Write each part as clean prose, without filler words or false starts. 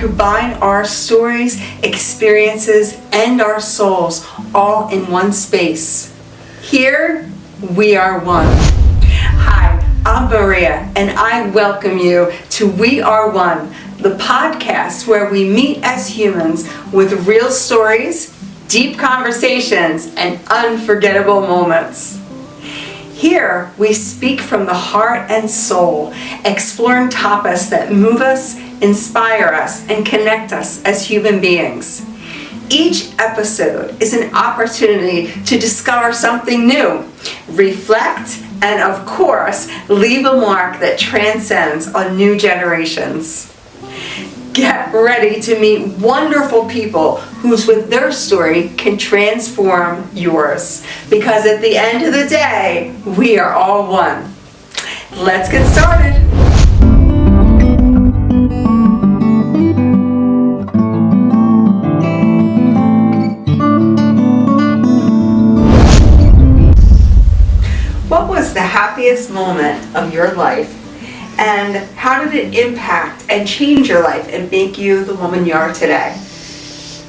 combine our stories, experiences, and our souls all in one space. Here, we are one. Hi, I'm Maria, and I welcome you to We Are One, the podcast where we meet as humans with real stories, deep conversations, and unforgettable moments. Here, we speak from the heart and soul, exploring topics that move us, inspire us, and connect us as human beings. Each episode is an opportunity to discover something new, reflect, and of course, leave a mark that transcends on new generations. Get ready to meet wonderful people whose with their story can transform yours. Because at the end of the day, we are all one. Let's get started. What was the happiest moment of your life? And how did it impact and change your life and make you the woman you are today?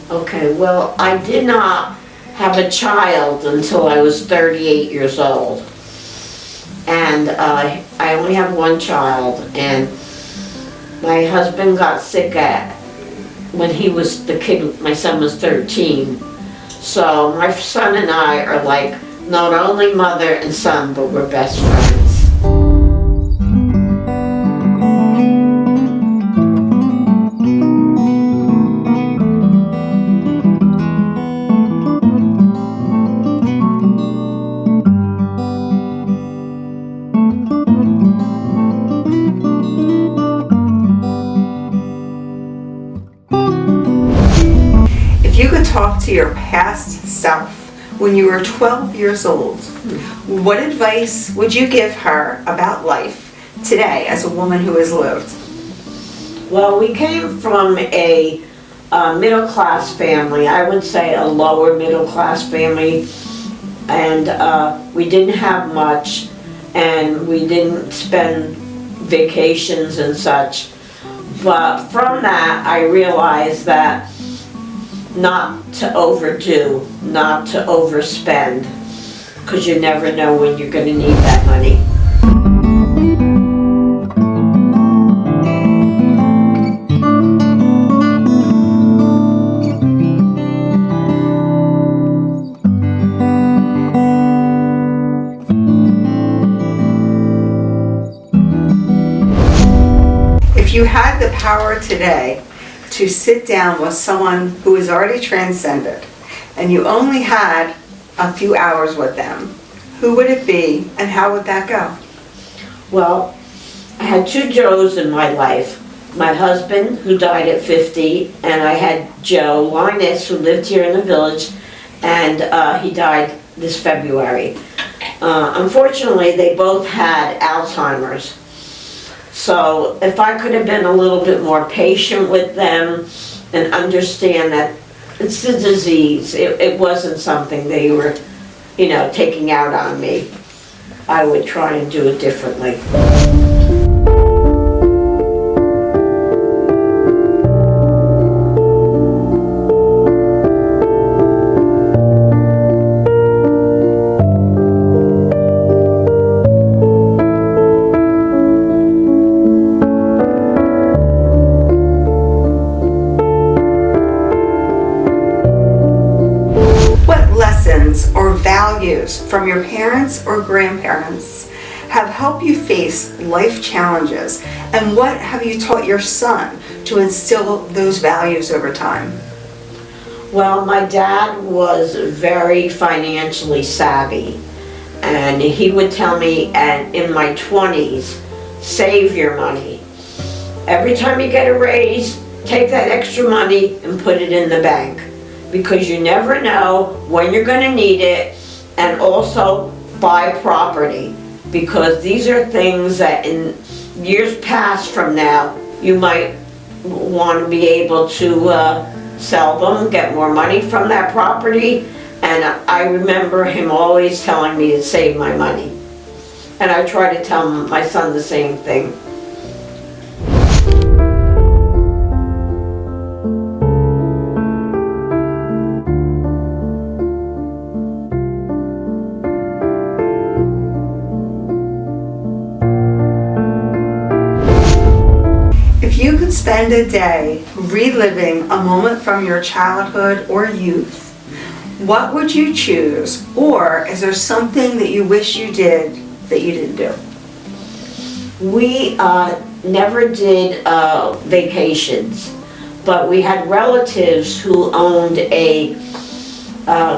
Okay, well, I did not have a child until I was 38 years old. And I only have one child, and my husband got sick when my son was 13. So my son and I are like not only mother and son, but we're best friends. If you could talk to your past self when you were 12 years old, what advice would you give her about life today as a woman who has lived? Well, we came from a middle-class family. I would say a lower middle-class family, and we didn't have much, and we didn't spend vacations and such. But from that, I realized that not to overdo, not to overspend, because you never know when you're going to need that money. If you had the power today to sit down with someone who is already transcended and you only had a few hours with them, who would it be and how would that go? Well, I had two Joes in my life. My husband, who died at 50, and I had Joe Linus, who lived here in the village, and he died this February. Unfortunately, they both had Alzheimer's. So if I could have been a little bit more patient with them and understand that it's a disease, it wasn't something they were, taking out on me, I would try and do it differently. Or values from your parents or grandparents have helped you face life challenges, and what have you taught your son to instill those values over time? Well, my dad was very financially savvy, and he would tell me in my 20s, save your money. Every time you get a raise, take that extra money and put it in the bank, because you never know when you're going to need it. And also buy property, because these are things that in years past from now you might want to be able to sell them, get more money from that property. And I remember him always telling me to save my money, and I try to tell my son the same thing. spend a day reliving a moment from your childhood or youth, what would you choose? Or is there something that you wish you did that you didn't do? We never did vacations, but we had relatives who owned a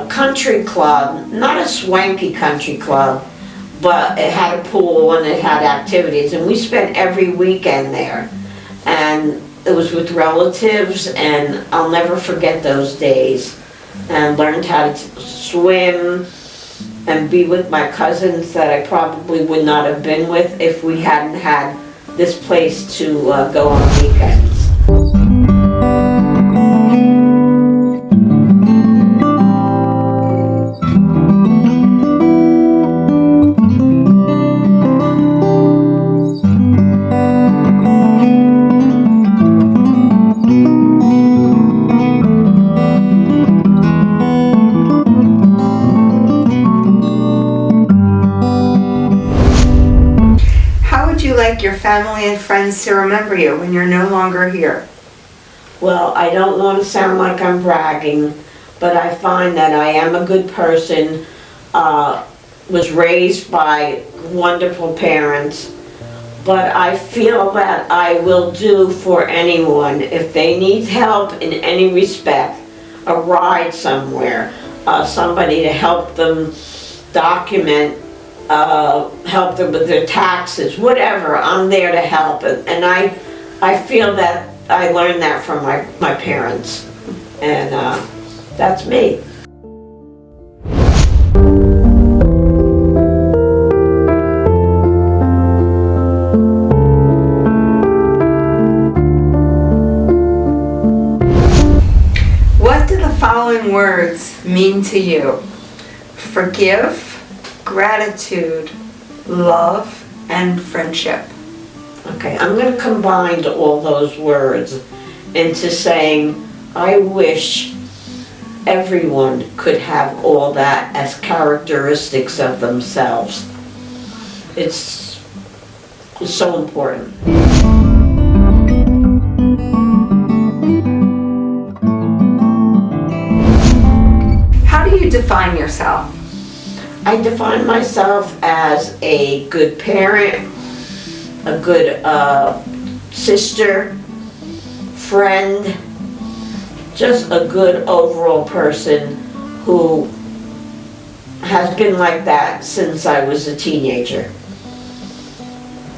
country club, not a swanky country club, but it had a pool and it had activities, and we spent every weekend there. And it was with relatives, and I'll never forget those days. And learned how to swim and be with my cousins that I probably would not have been with if we hadn't had this place to go on weekends. Like your family and friends to remember you when you're no longer here? Well, I don't want to sound like I'm bragging, but I find that I am a good person, was raised by wonderful parents, but I feel that I will do for anyone if they need help in any respect, a ride somewhere, somebody to help them document, help them with their taxes, whatever, I'm there to help. And I feel that I learned that from my parents, and that's me. What do the following words mean to you? Forgive, gratitude, love, and friendship. Okay, I'm going to combine all those words into saying I wish everyone could have all that as characteristics of themselves. It's so important. How do you define yourself? I define myself as a good parent, a good sister, friend, just a good overall person who has been like that since I was a teenager.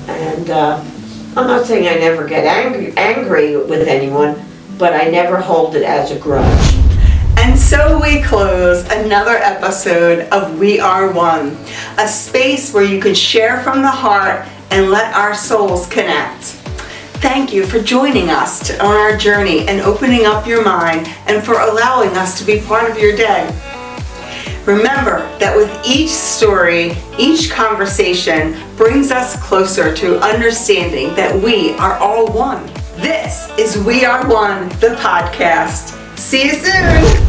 And I'm not saying I never get angry with anyone, but I never hold it as a grudge. And so we close another episode of We Are One, a space where you can share from the heart and let our souls connect. Thank you for joining us on our journey and opening up your mind, and for allowing us to be part of your day. Remember that with each story, each conversation brings us closer to understanding that we are all one. This is We Are One, the podcast. See you soon.